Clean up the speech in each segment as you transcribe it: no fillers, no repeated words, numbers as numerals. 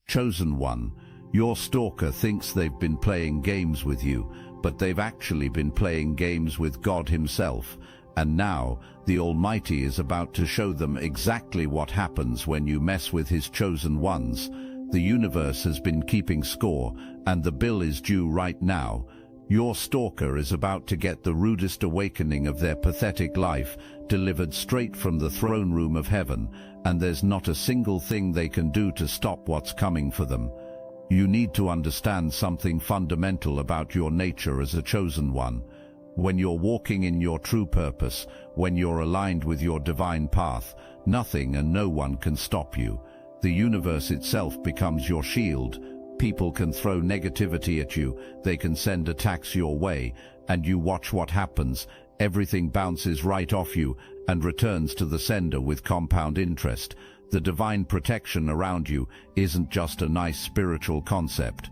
Chosen One, your stalker thinks they've been playing games with you, but they've actually been playing games with God Himself. And now, the Almighty is about to show them exactly what happens when you mess with His chosen ones. The universe has been keeping score, and the bill is due right now. Your stalker is about to get the rudest awakening of their pathetic life, delivered straight from the throne room of heaven, and there's not a single thing they can do to stop what's coming for them. You need to understand something fundamental about your nature as a chosen one. When you're walking in your true purpose, when you're aligned with your divine path, nothing and no one can stop you. The universe itself becomes your shield. People can throw negativity at you, they can send attacks your way, and you watch what happens. Everything bounces right off you and returns to the sender with compound interest. The divine protection around you isn't just a nice spiritual concept.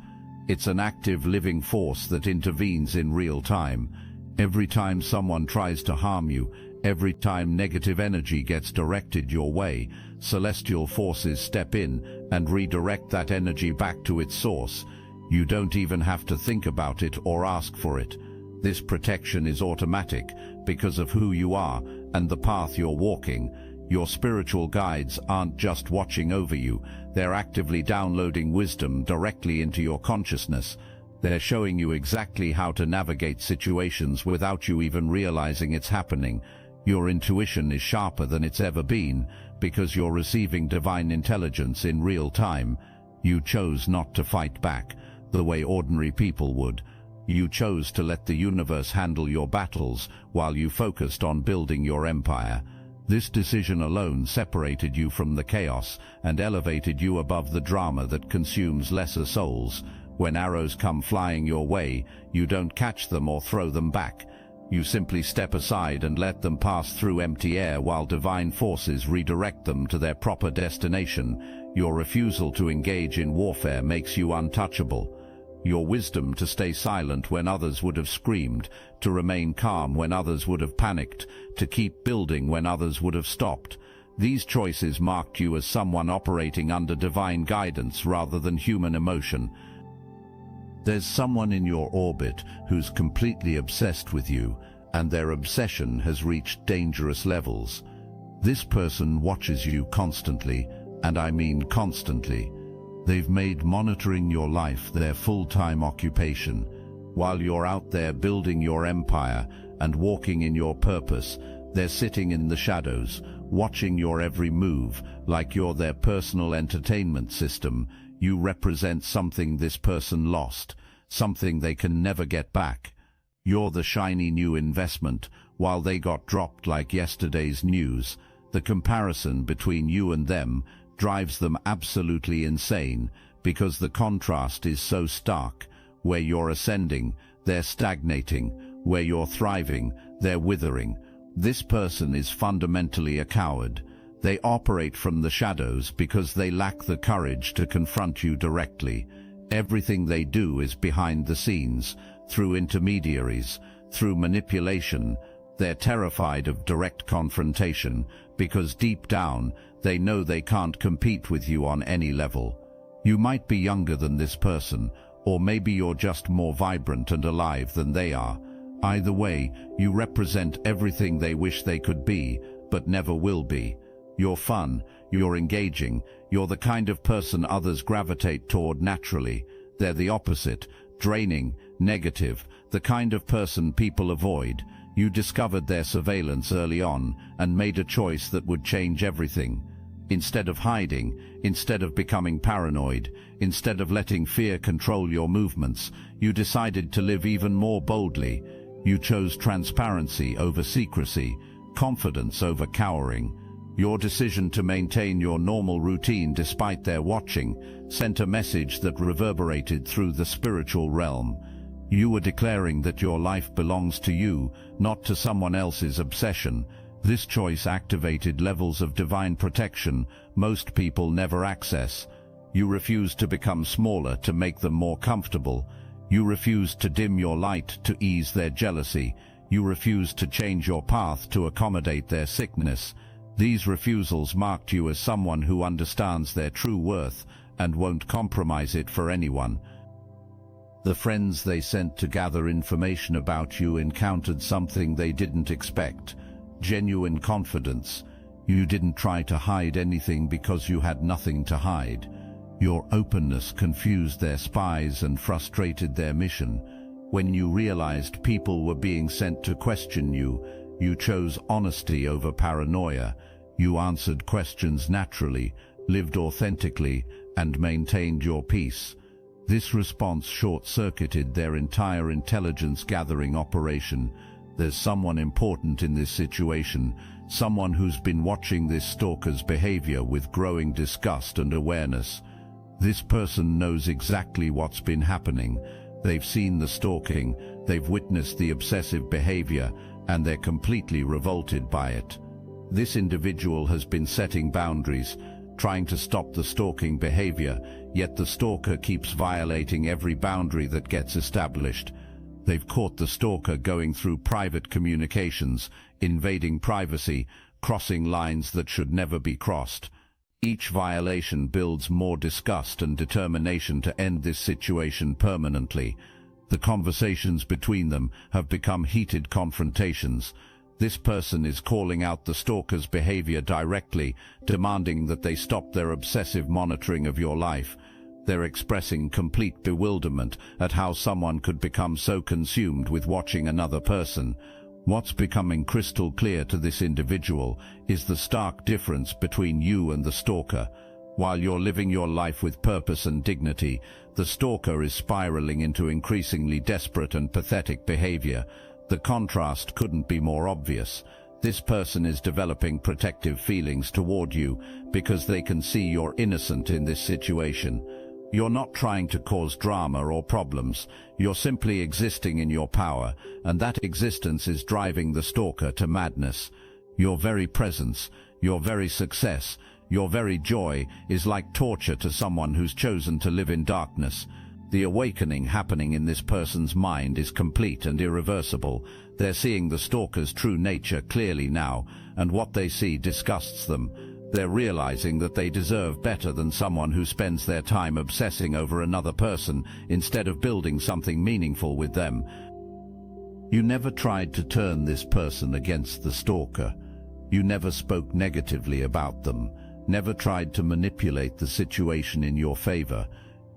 It's an active living force that intervenes in real time. Every time someone tries to harm you, every time negative energy gets directed your way, celestial forces step in and redirect that energy back to its source. You don't even have to think about it or ask for it. This protection is automatic because of who you are and the path you're walking. Your spiritual guides aren't just watching over you, they're actively downloading wisdom directly into your consciousness. They're showing you exactly how to navigate situations without you even realizing it's happening. Your intuition is sharper than it's ever been because you're receiving divine intelligence in real time. You chose not to fight back the way ordinary people would. You chose to let the universe handle your battles while you focused on building your empire. This decision alone separated you from the chaos and elevated you above the drama that consumes lesser souls. When arrows come flying your way, you don't catch them or throw them back. You simply step aside and let them pass through empty air while divine forces redirect them to their proper destination. Your refusal to engage in warfare makes you untouchable. Your wisdom to stay silent when others would have screamed, to remain calm when others would have panicked, to keep building when others would have stopped. These choices marked you as someone operating under divine guidance rather than human emotion. There's someone in your orbit who's completely obsessed with you, and their obsession has reached dangerous levels. This person watches you constantly, and I mean constantly. They've made monitoring your life their full-time occupation. While you're out there building your empire and walking in your purpose, they're sitting in the shadows, watching your every move, like you're their personal entertainment system. You represent something this person lost, something they can never get back. You're the shiny new investment, while they got dropped like yesterday's news. The comparison between you and them drives them absolutely insane, because the contrast is so stark. Where you're ascending, they're stagnating. Where you're thriving, they're withering. This person is fundamentally a coward. They operate from the shadows because they lack the courage to confront you directly. Everything they do is behind the scenes, through intermediaries, through manipulation. They're terrified of direct confrontation because deep down they know they can't compete with you on any level. You might be younger than this person, or maybe you're just more vibrant and alive than they are. Either way, you represent everything they wish they could be, but never will be. You're fun, you're engaging, you're the kind of person others gravitate toward naturally. They're the opposite, draining, negative, the kind of person people avoid. You discovered their surveillance early on and made a choice that would change everything. Instead of hiding, instead of becoming paranoid, instead of letting fear control your movements, you decided to live even more boldly. You chose transparency over secrecy, confidence over cowering. Your decision to maintain your normal routine despite their watching sent a message that reverberated through the spiritual realm. You were declaring that your life belongs to you, not to someone else's obsession. This choice activated levels of divine protection most people never access. You refused to become smaller to make them more comfortable. You refused to dim your light to ease their jealousy. You refused to change your path to accommodate their sickness. These refusals marked you as someone who understands their true worth and won't compromise it for anyone. The friends they sent to gather information about you encountered something they didn't expect: genuine confidence. You didn't try to hide anything because you had nothing to hide. Your openness confused their spies and frustrated their mission. When you realized people were being sent to question you, you chose honesty over paranoia. You answered questions naturally, lived authentically, and maintained your peace. This response short-circuited their entire intelligence-gathering operation. There's someone important in this situation, someone who's been watching this stalker's behavior with growing disgust and awareness. This person knows exactly what's been happening. They've seen the stalking, they've witnessed the obsessive behavior, and they're completely revolted by it. This individual has been setting boundaries, trying to stop the stalking behavior, yet the stalker keeps violating every boundary that gets established. They've caught the stalker going through private communications, invading privacy, crossing lines that should never be crossed. Each violation builds more disgust and determination to end this situation permanently. The conversations between them have become heated confrontations. This person is calling out the stalker's behavior directly, demanding that they stop their obsessive monitoring of your life. They're expressing complete bewilderment at how someone could become so consumed with watching another person. What's becoming crystal clear to this individual is the stark difference between you and the stalker. While you're living your life with purpose and dignity, the stalker is spiraling into increasingly desperate and pathetic behavior. The contrast couldn't be more obvious. This person is developing protective feelings toward you because they can see you're innocent in this situation. You're not trying to cause drama or problems. You're simply existing in your power, and that existence is driving the stalker to madness. Your very presence, your very success, your very joy is like torture to someone who's chosen to live in darkness. The awakening happening in this person's mind is complete and irreversible. They're seeing the stalker's true nature clearly now, and what they see disgusts them. They're realizing that they deserve better than someone who spends their time obsessing over another person instead of building something meaningful with them. You never tried to turn this person against the stalker. You never spoke negatively about them, never tried to manipulate the situation in your favor.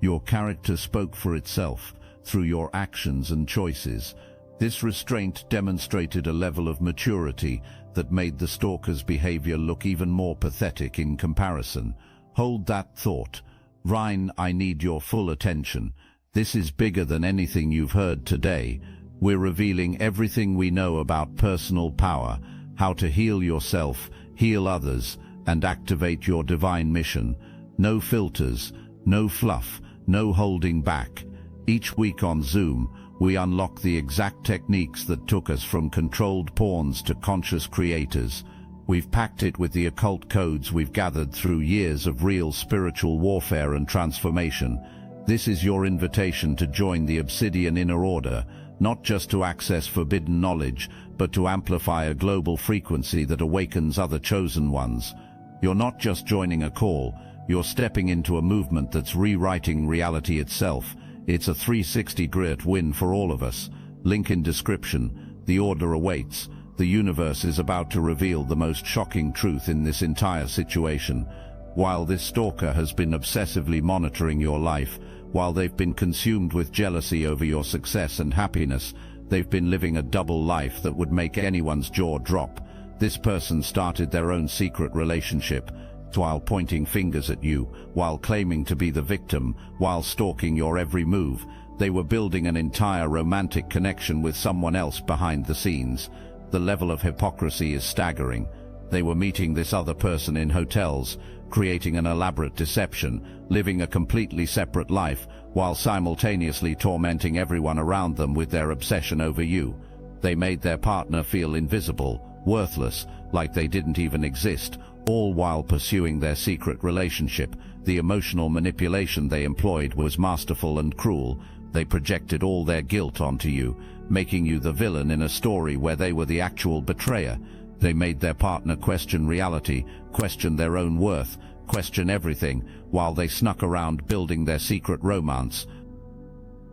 Your character spoke for itself through your actions and choices. This restraint demonstrated a level of maturity that made the stalker's behavior look even more pathetic in comparison. Hold that thought. Ryan, I need your full attention. This is bigger than anything you've heard today. We're revealing everything we know about personal power, how to heal yourself, heal others, and activate your divine mission. No filters, no fluff, no holding back. Each week on Zoom, we unlock the exact techniques that took us from controlled pawns to conscious creators. We've packed it with the occult codes we've gathered through years of real spiritual warfare and transformation. This is your invitation to join the Obsidian Inner Order, not just to access forbidden knowledge, but to amplify a global frequency that awakens other chosen ones. You're not just joining a call, you're stepping into a movement that's rewriting reality itself. It's a 360 grit win for all of us. Link in description. The order awaits. The universe is about to reveal the most shocking truth in this entire situation. While this stalker has been obsessively monitoring your life, while they've been consumed with jealousy over your success and happiness, they've been living a double life that would make anyone's jaw drop. This person started their own secret relationship, while pointing fingers at you, while claiming to be the victim, while stalking your every move. They were building an entire romantic connection with someone else behind the scenes. The level of hypocrisy is staggering. They were meeting this other person in hotels, creating an elaborate deception, living a completely separate life, while simultaneously tormenting everyone around them with their obsession over you. They made their partner feel invisible, worthless, like they didn't even exist, all while pursuing their secret relationship. The emotional manipulation they employed was masterful and cruel. They projected all their guilt onto you, making you the villain in a story where they were the actual betrayer. They made their partner question reality, question their own worth, question everything, while they snuck around building their secret romance.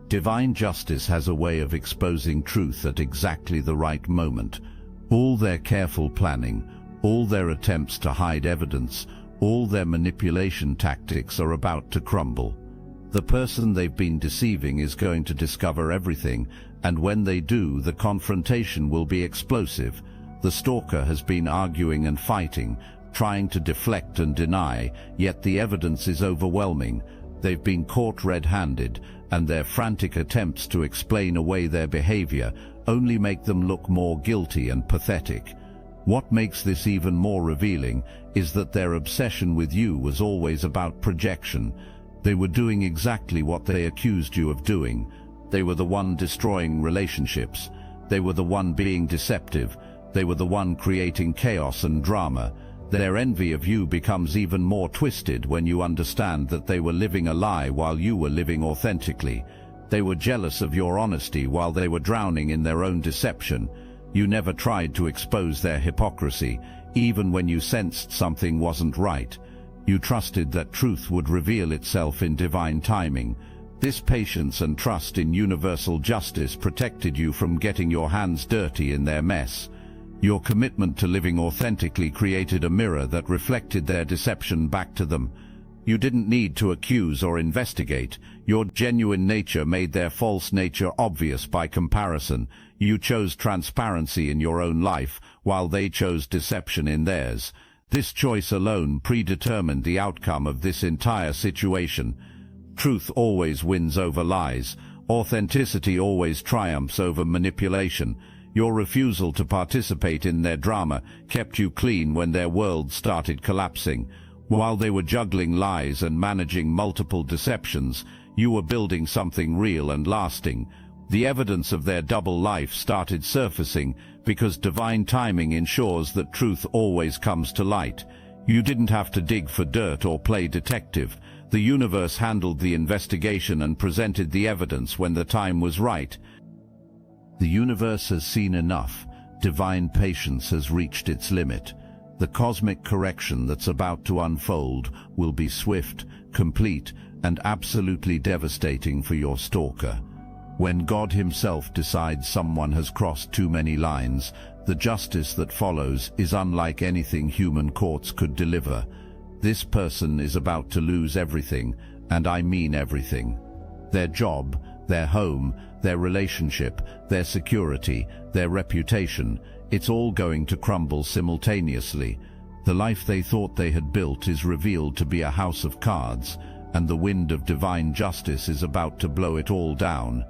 Divine justice has a way of exposing truth at exactly the right moment. All their careful planning, all their attempts to hide evidence, all their manipulation tactics are about to crumble. The person they've been deceiving is going to discover everything, and when they do, the confrontation will be explosive. The stalker has been arguing and fighting, trying to deflect and deny, yet the evidence is overwhelming. They've been caught red-handed, and their frantic attempts to explain away their behavior only make them look more guilty and pathetic. What makes this even more revealing is that their obsession with you was always about projection. They were doing exactly what they accused you of doing. They were the one destroying relationships. They were the one being deceptive. They were the one creating chaos and drama. Their envy of you becomes even more twisted when you understand that they were living a lie while you were living authentically. They were jealous of your honesty while they were drowning in their own deception. You never tried to expose their hypocrisy, even when you sensed something wasn't right. You trusted that truth would reveal itself in divine timing. This patience and trust in universal justice protected you from getting your hands dirty in their mess. Your commitment to living authentically created a mirror that reflected their deception back to them. You didn't need to accuse or investigate. Your genuine nature made their false nature obvious by comparison. You chose transparency in your own life, while they chose deception in theirs. This choice alone predetermined the outcome of this entire situation. Truth always wins over lies. Authenticity always triumphs over manipulation. Your refusal to participate in their drama kept you clean when their world started collapsing. While they were juggling lies and managing multiple deceptions, you were building something real and lasting. The evidence of their double life started surfacing because divine timing ensures that truth always comes to light. You didn't have to dig for dirt or play detective. The universe handled the investigation and presented the evidence when the time was right. The universe has seen enough. Divine patience has reached its limit. The cosmic correction that's about to unfold will be swift, complete, and absolutely devastating for your stalker. When God himself decides someone has crossed too many lines, the justice that follows is unlike anything human courts could deliver. This person is about to lose everything, and I mean everything. Their job, their home, their relationship, their security, their reputation, it's all going to crumble simultaneously. The life they thought they had built is revealed to be a house of cards, and the wind of divine justice is about to blow it all down.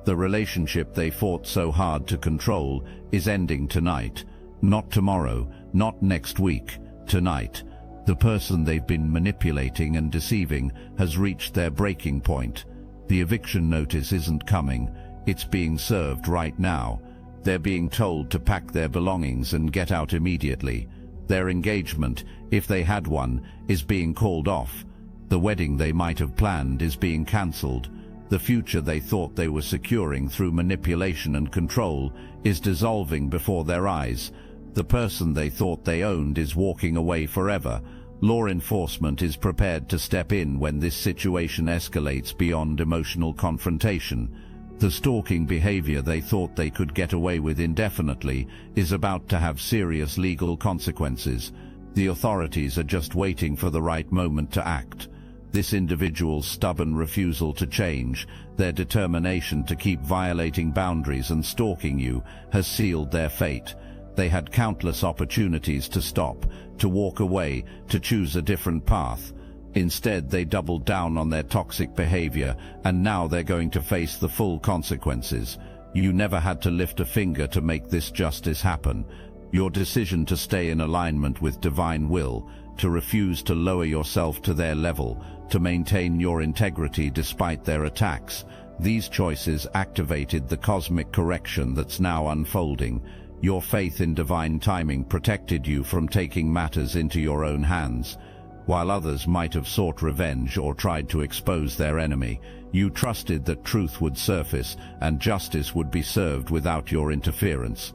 The relationship they fought so hard to control is ending tonight. Not tomorrow, not next week, tonight. The person they've been manipulating and deceiving has reached their breaking point. The eviction notice isn't coming, it's being served right now. They're being told to pack their belongings and get out immediately. Their engagement, if they had one, is being called off. The wedding they might have planned is being cancelled. The future they thought they were securing through manipulation and control is dissolving before their eyes. The person they thought they owned is walking away forever. Law enforcement is prepared to step in when this situation escalates beyond emotional confrontation. The stalking behavior they thought they could get away with indefinitely is about to have serious legal consequences. The authorities are just waiting for the right moment to act. This individual's stubborn refusal to change, their determination to keep violating boundaries and stalking you, has sealed their fate. They had countless opportunities to stop, to walk away, to choose a different path. Instead, they doubled down on their toxic behavior, and now they're going to face the full consequences. You never had to lift a finger to make this justice happen. Your decision to stay in alignment with divine will, to refuse to lower yourself to their level, to maintain your integrity despite their attacks, these choices activated the cosmic correction that's now unfolding. Your faith in divine timing protected you from taking matters into your own hands. While others might have sought revenge or tried to expose their enemy, you trusted that truth would surface and justice would be served without your interference.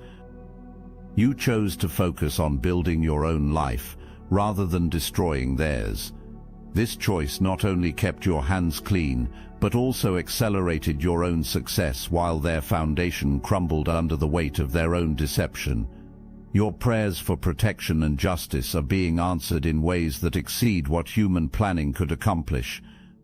You chose to focus on building your own life rather than destroying theirs. This choice not only kept your hands clean, but also accelerated your own success while their foundation crumbled under the weight of their own deception. Your prayers for protection and justice are being answered in ways that exceed what human planning could accomplish.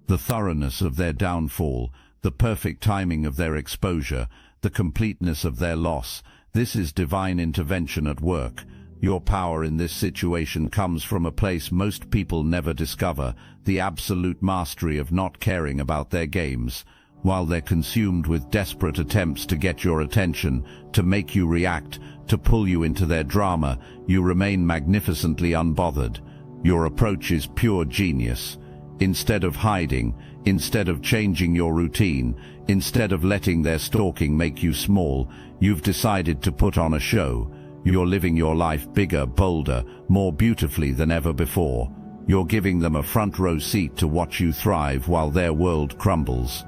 The thoroughness of their downfall, the perfect timing of their exposure, the completeness of their loss, this is divine intervention at work. Your power in this situation comes from a place most people never discover, the absolute mastery of not caring about their games. While they're consumed with desperate attempts to get your attention, to make you react, to pull you into their drama, you remain magnificently unbothered. Your approach is pure genius. Instead of hiding, instead of changing your routine, instead of letting their stalking make you small, you've decided to put on a show. You're living your life bigger, bolder, more beautifully than ever before. You're giving them a front row seat to watch you thrive while their world crumbles.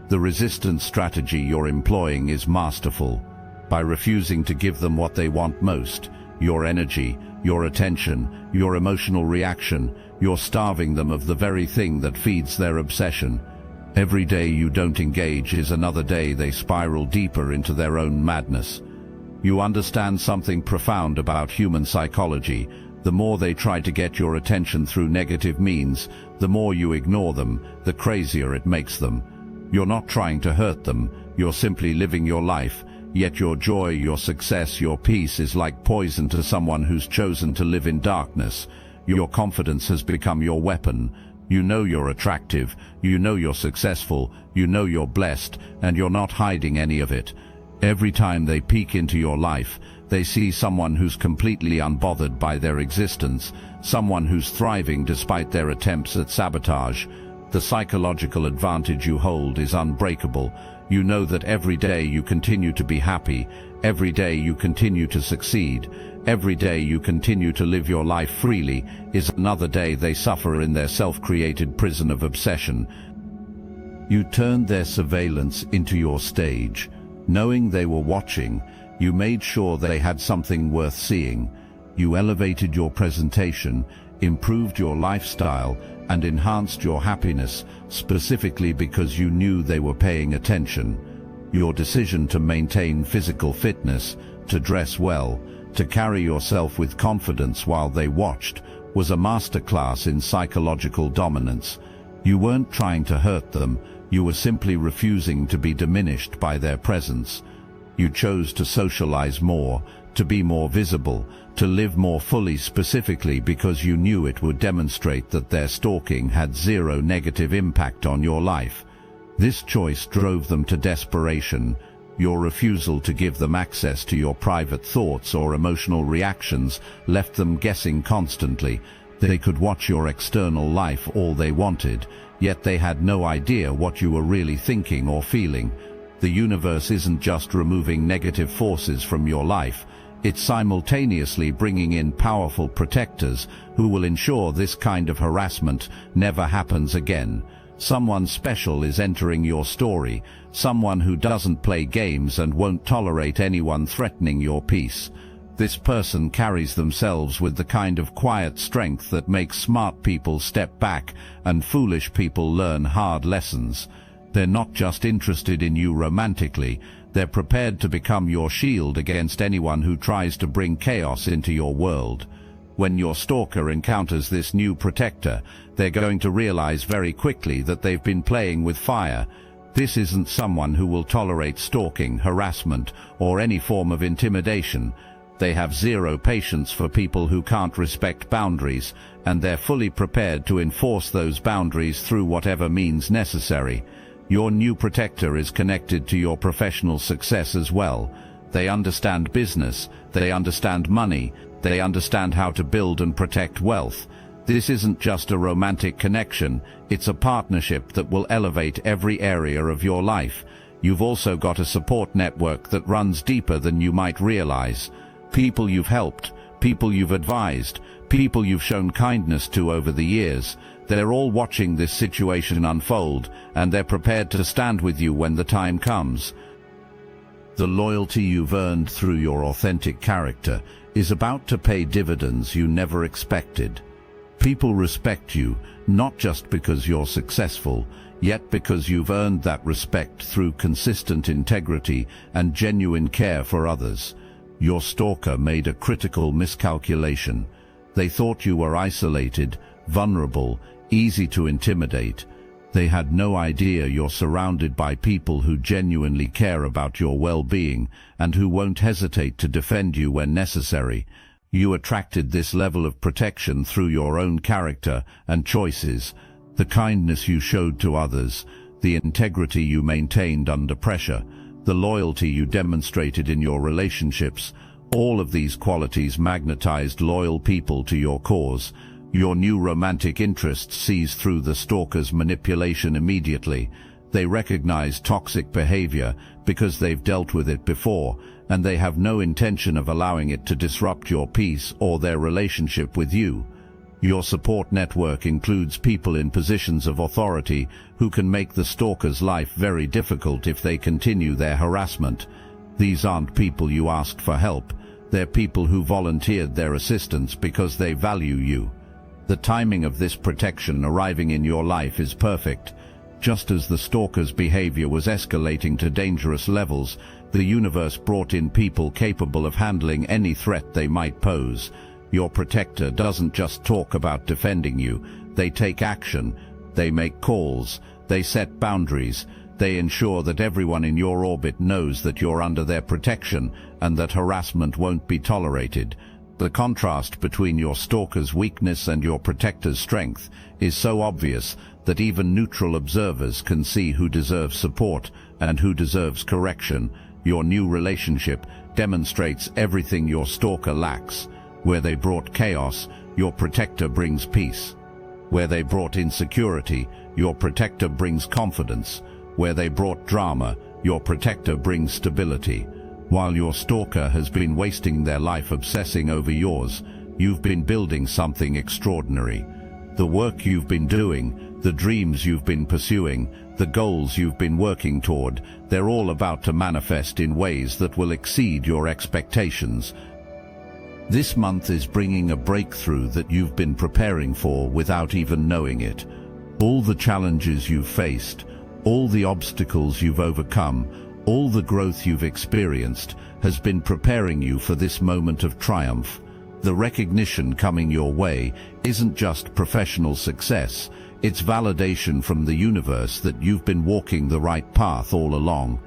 The resistance strategy you're employing is masterful. By refusing to give them what they want most, your energy, your attention, your emotional reaction, you're starving them of the very thing that feeds their obsession. Every day you don't engage is another day they spiral deeper into their own madness. You understand something profound about human psychology. The more they try to get your attention through negative means, the more you ignore them, the crazier it makes them. You're not trying to hurt them, you're simply living your life, yet your joy, your success, your peace is like poison to someone who's chosen to live in darkness. Your confidence has become your weapon. You know you're attractive, you know you're successful, you know you're blessed, and you're not hiding any of it. Every time they peek into your life, they see someone who's completely unbothered by their existence, someone who's thriving despite their attempts at sabotage. The psychological advantage you hold is unbreakable. You know that every day you continue to be happy, every day you continue to succeed, every day you continue to live your life freely is another day they suffer in their self-created prison of obsession. You turned their surveillance into your stage. Knowing they were watching, you made sure they had something worth seeing. You elevated your presentation, improved your lifestyle, and enhanced your happiness, specifically because you knew they were paying attention. Your decision to maintain physical fitness, to dress well, to carry yourself with confidence while they watched, was a masterclass in psychological dominance. You weren't trying to hurt them, you were simply refusing to be diminished by their presence. You chose to socialize more, to be more visible, to live more fully specifically because you knew it would demonstrate that their stalking had zero negative impact on your life. This choice drove them to desperation. Your refusal to give them access to your private thoughts or emotional reactions left them guessing constantly. They could watch your external life all they wanted, yet they had no idea what you were really thinking or feeling. The universe isn't just removing negative forces from your life, it's simultaneously bringing in powerful protectors who will ensure this kind of harassment never happens again. Someone special is entering your story, someone who doesn't play games and won't tolerate anyone threatening your peace. This person carries themselves with the kind of quiet strength that makes smart people step back and foolish people learn hard lessons. They're not just interested in you romantically, they're prepared to become your shield against anyone who tries to bring chaos into your world. When your stalker encounters this new protector, they're going to realize very quickly that they've been playing with fire. This isn't someone who will tolerate stalking, harassment, or any form of intimidation. They have zero patience for people who can't respect boundaries, and they're fully prepared to enforce those boundaries through whatever means necessary. Your new protector is connected to your professional success as well. They understand business, they understand money, they understand how to build and protect wealth. This isn't just a romantic connection, it's a partnership that will elevate every area of your life. You've also got a support network that runs deeper than you might realize. People you've helped, people you've advised, people you've shown kindness to over the years. They're all watching this situation unfold, and they're prepared to stand with you when the time comes. The loyalty you've earned through your authentic character is about to pay dividends you never expected. People respect you, not just because you're successful, yet because you've earned that respect through consistent integrity and genuine care for others. Your stalker made a critical miscalculation. They thought you were isolated, vulnerable, easy to intimidate. They had no idea you're surrounded by people who genuinely care about your well-being and who won't hesitate to defend you when necessary. You attracted this level of protection through your own character and choices, the kindness you showed to others, the integrity you maintained under pressure, the loyalty you demonstrated in your relationships. All of these qualities magnetized loyal people to your cause. Your new romantic interest sees through the stalker's manipulation immediately. They recognize toxic behavior because they've dealt with it before, and they have no intention of allowing it to disrupt your peace or their relationship with you. Your support network includes people in positions of authority who can make the stalker's life very difficult if they continue their harassment. These aren't people you asked for help. They're people who volunteered their assistance because they value you. The timing of this protection arriving in your life is perfect. Just as the stalker's behavior was escalating to dangerous levels, the universe brought in people capable of handling any threat they might pose. Your protector doesn't just talk about defending you. They take action. They make calls. They set boundaries. They ensure that everyone in your orbit knows that you're under their protection and that harassment won't be tolerated. The contrast between your stalker's weakness and your protector's strength is so obvious that even neutral observers can see who deserves support and who deserves correction. Your new relationship demonstrates everything your stalker lacks. Where they brought chaos, your protector brings peace. Where they brought insecurity, your protector brings confidence. Where they brought drama, your protector brings stability. While your stalker has been wasting their life obsessing over yours, you've been building something extraordinary. The work you've been doing, the dreams you've been pursuing, the goals you've been working toward, they're all about to manifest in ways that will exceed your expectations. This month is bringing a breakthrough that you've been preparing for without even knowing it. All the challenges you've faced, all the obstacles you've overcome, all the growth you've experienced has been preparing you for this moment of triumph. The recognition coming your way isn't just professional success, it's validation from the universe that you've been walking the right path all along.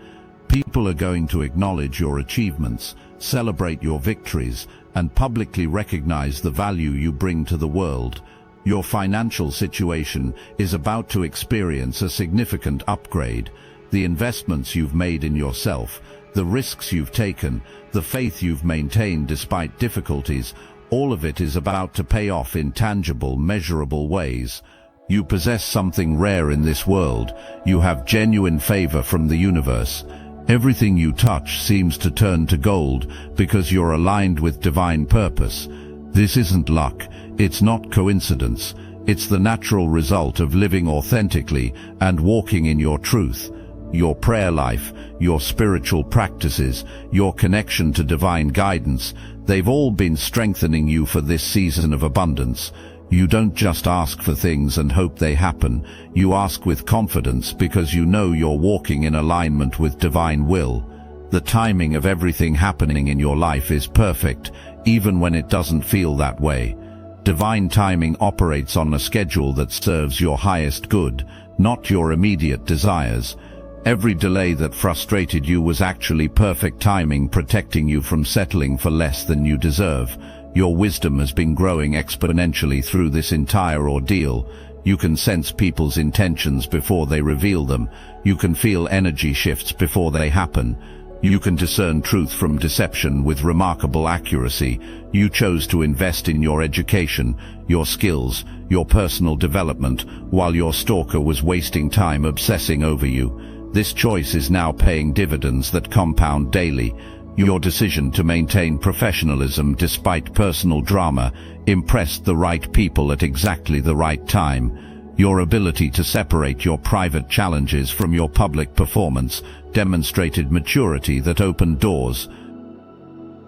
People are going to acknowledge your achievements, celebrate your victories, and publicly recognize the value you bring to the world. Your financial situation is about to experience a significant upgrade. The investments you've made in yourself, the risks you've taken, the faith you've maintained despite difficulties, all of it is about to pay off in tangible, measurable ways. You possess something rare in this world. You have genuine favor from the universe. Everything you touch seems to turn to gold because you're aligned with divine purpose. This isn't luck. It's not coincidence. It's the natural result of living authentically and walking in your truth. Your prayer life, your spiritual practices, your connection to divine guidance, they've all been strengthening you for this season of abundance. You don't just ask for things and hope they happen. You ask with confidence because you know you're walking in alignment with divine will. The timing of everything happening in your life is perfect, even when it doesn't feel that way. Divine timing operates on a schedule that serves your highest good, not your immediate desires. Every delay that frustrated you was actually perfect timing, protecting you from settling for less than you deserve. Your wisdom has been growing exponentially through this entire ordeal. You can sense people's intentions before they reveal them. You can feel energy shifts before they happen. You can discern truth from deception with remarkable accuracy. You chose to invest in your education, your skills, your personal development, while your stalker was wasting time obsessing over you. This choice is now paying dividends that compound daily. Your decision to maintain professionalism despite personal drama impressed the right people at exactly the right time. Your ability to separate your private challenges from your public performance demonstrated maturity that opened doors.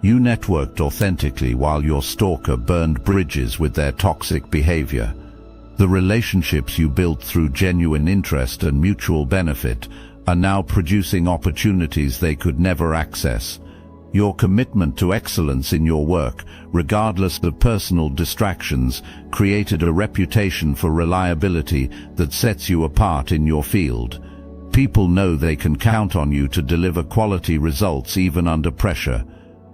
You networked authentically while your stalker burned bridges with their toxic behavior. The relationships you built through genuine interest and mutual benefit are now producing opportunities they could never access. Your commitment to excellence in your work, regardless of personal distractions, created a reputation for reliability that sets you apart in your field. People know they can count on you to deliver quality results even under pressure.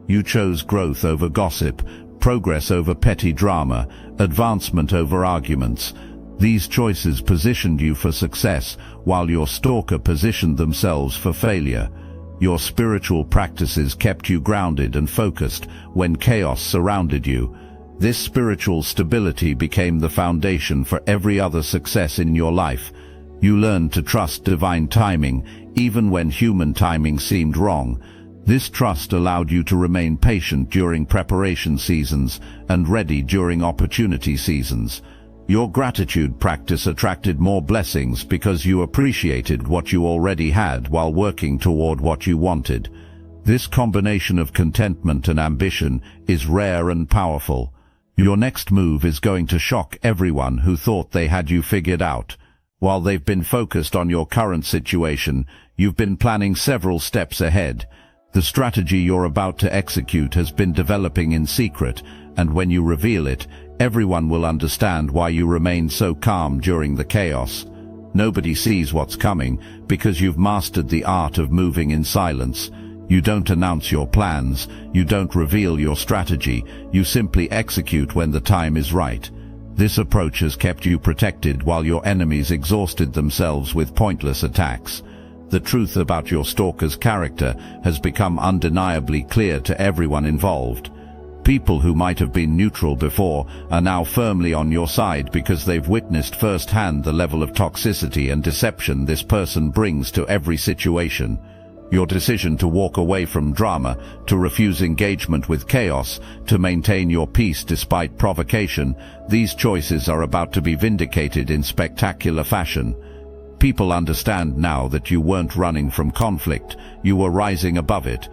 You chose growth over gossip, progress over petty drama, advancement over arguments. These choices positioned you for success, while your stalker positioned themselves for failure. Your spiritual practices kept you grounded and focused when chaos surrounded you. This spiritual stability became the foundation for every other success in your life. You learned to trust divine timing, even when human timing seemed wrong. This trust allowed you to remain patient during preparation seasons and ready during opportunity seasons. Your gratitude practice attracted more blessings because you appreciated what you already had while working toward what you wanted. This combination of contentment and ambition is rare and powerful. Your next move is going to shock everyone who thought they had you figured out. While they've been focused on your current situation, you've been planning several steps ahead. The strategy you're about to execute has been developing in secret, and when you reveal it, everyone will understand why you remain so calm during the chaos. Nobody sees what's coming because you've mastered the art of moving in silence. You don't announce your plans, you don't reveal your strategy, you simply execute when the time is right. This approach has kept you protected while your enemies exhausted themselves with pointless attacks. The truth about your stalker's character has become undeniably clear to everyone involved. People who might have been neutral before are now firmly on your side because they've witnessed firsthand the level of toxicity and deception this person brings to every situation. Your decision to walk away from drama, to refuse engagement with chaos, to maintain your peace despite provocation, these choices are about to be vindicated in spectacular fashion. People understand now that you weren't running from conflict, you were rising above it.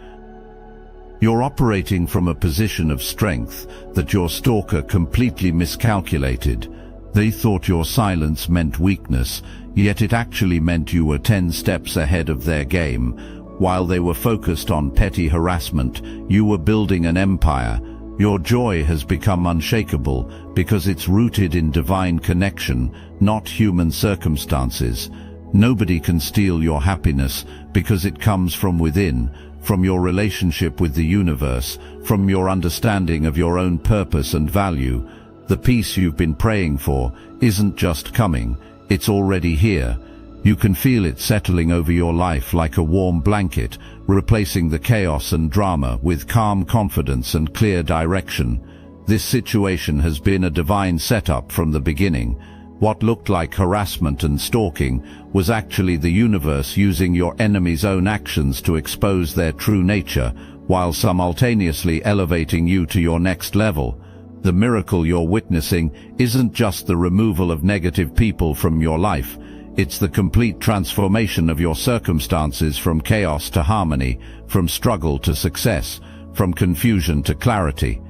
You're operating from a position of strength that your stalker completely miscalculated. They thought your silence meant weakness, yet it actually meant you were 10 steps ahead of their game. While they were focused on petty harassment, you were building an empire. Your joy has become unshakable because it's rooted in divine connection, not human circumstances. Nobody can steal your happiness because it comes from within, from your relationship with the universe, from your understanding of your own purpose and value. The peace you've been praying for isn't just coming, it's already here. You can feel it settling over your life like a warm blanket, replacing the chaos and drama with calm confidence and clear direction. This situation has been a divine setup from the beginning. What looked like harassment and stalking was actually the universe using your enemy's own actions to expose their true nature, while simultaneously elevating you to your next level. The miracle you're witnessing isn't just the removal of negative people from your life. It's the complete transformation of your circumstances from chaos to harmony, from struggle to success, from confusion to clarity.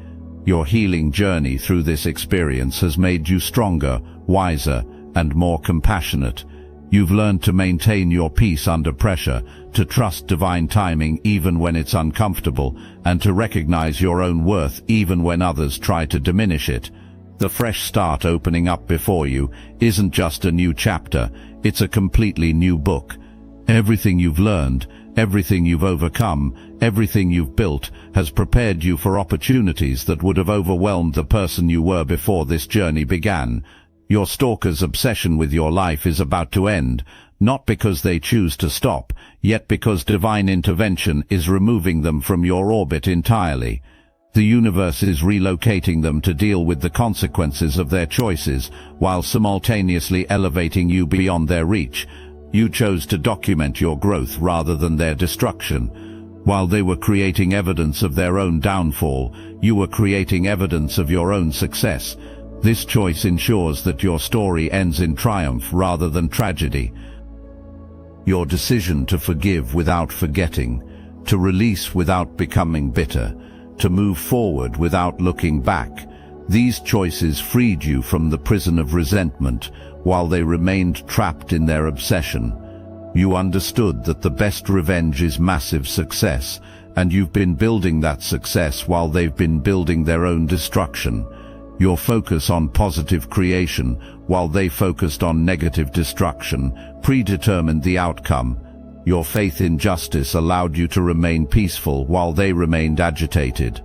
Your healing journey through this experience has made you stronger, wiser, and more compassionate. You've learned to maintain your peace under pressure, to trust divine timing even when it's uncomfortable, and to recognize your own worth even when others try to diminish it. The fresh start opening up before you isn't just a new chapter, it's a completely new book. Everything you've learned, everything you've overcome, everything you've built has prepared you for opportunities that would have overwhelmed the person you were before this journey began. Your stalker's obsession with your life is about to end, not because they choose to stop, yet because divine intervention is removing them from your orbit entirely. The universe is relocating them to deal with the consequences of their choices, while simultaneously elevating you beyond their reach. You chose to document your growth rather than their destruction. While they were creating evidence of their own downfall, you were creating evidence of your own success. This choice ensures that your story ends in triumph rather than tragedy. Your decision to forgive without forgetting, to release without becoming bitter, to move forward without looking back. These choices freed you from the prison of resentment, while they remained trapped in their obsession. You understood that the best revenge is massive success, and you've been building that success while they've been building their own destruction. Your focus on positive creation, while they focused on negative destruction, predetermined the outcome. Your faith in justice allowed you to remain peaceful while they remained agitated.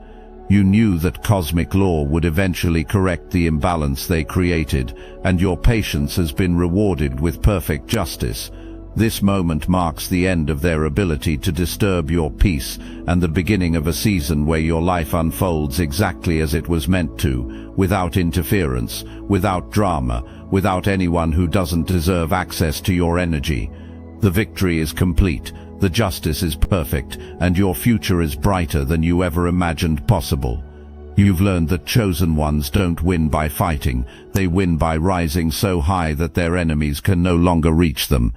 You knew that cosmic law would eventually correct the imbalance they created, and your patience has been rewarded with perfect justice. This moment marks the end of their ability to disturb your peace and the beginning of a season where your life unfolds exactly as it was meant to, without interference, without drama, without anyone who doesn't deserve access to your energy. The victory is complete, the justice is perfect, and your future is brighter than you ever imagined possible. You've learned that chosen ones don't win by fighting, they win by rising so high that their enemies can no longer reach them.